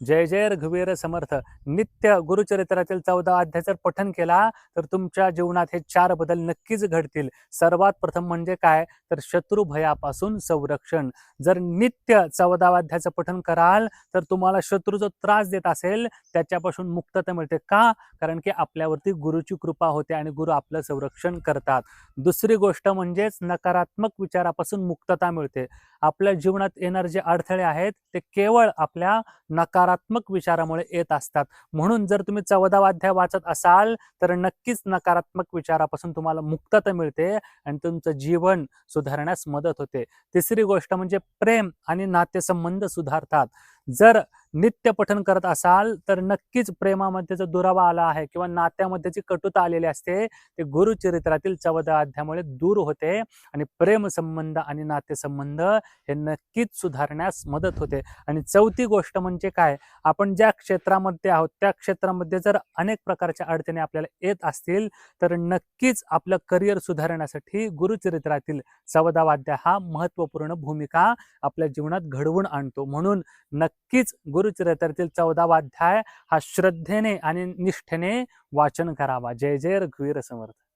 जय जय रघुवीर समर्थ. नित्य गुरुचरित्रातील 14 अध्याय जर पठन केला तर तुमच्या जीवनात हे 4 बदल नक्कीच घडतील. सर्वात प्रथम म्हणजे काय, तर शत्रू भयापासून संरक्षण. जर नित्य 14 अध्यायाचं पठन कराल तर तुम्हाला शत्रू जो त्रास देत असेल त्याच्यापासून मुक्तता मिळते. का? कारण की आपल्यावरती गुरुची कृपा होते आणि गुरु आपलं संरक्षण करतात. दुसरी गोष्ट म्हणजेच नकारात्मक विचारापासून मुक्तता मिळते. आपल्या जीवनात येणारे जे अडथळे आहेत ते केवळ आपल्या नकारात्मक विचारामुळे येत असतात. म्हणून जर तुम्ही 14 अध्याय वाचत असाल तर नक्कीच नकारात्मक विचारापासून तुम्हाला मुक्तता मिळते आणि तुमचं जीवन सुधारण्यास मदत होते. तिसरी गोष्ट म्हणजे प्रेम आणि नातेसंबंध सुधारतात. जर नित्य पठन करत असाल तर नक्कीच प्रेमामध्ये जो दुरावा आला आहे किंवा नात्यामध्ये जी कटुता आलेली असते ते गुरुचरित्रातील 14 अध्यायामुळे दूर होते आणि प्रेम संबंध आणि नातेसंबंध हे नक्कीच सुधारण्यास मदत होते. आणि चौथी गोष्ट म्हणजे काय, आपण ज्या क्षेत्रामध्ये आहोत त्या क्षेत्रामध्ये जर अनेक प्रकारच्या अडचणी आपल्याला येत असतील तर नक्कीच आपलं करिअर सुधारण्यासाठी गुरुचरित्रातील 14 अध्याय हा महत्त्वपूर्ण भूमिका आपल्या जीवनात घडवून आणतो. म्हणून नक्कीच गुरुचरित्रातील 14 अध्याय हा श्रद्धेने आणि निष्ठेने वाचन करावा. जय जय रघुवीर समर्थ.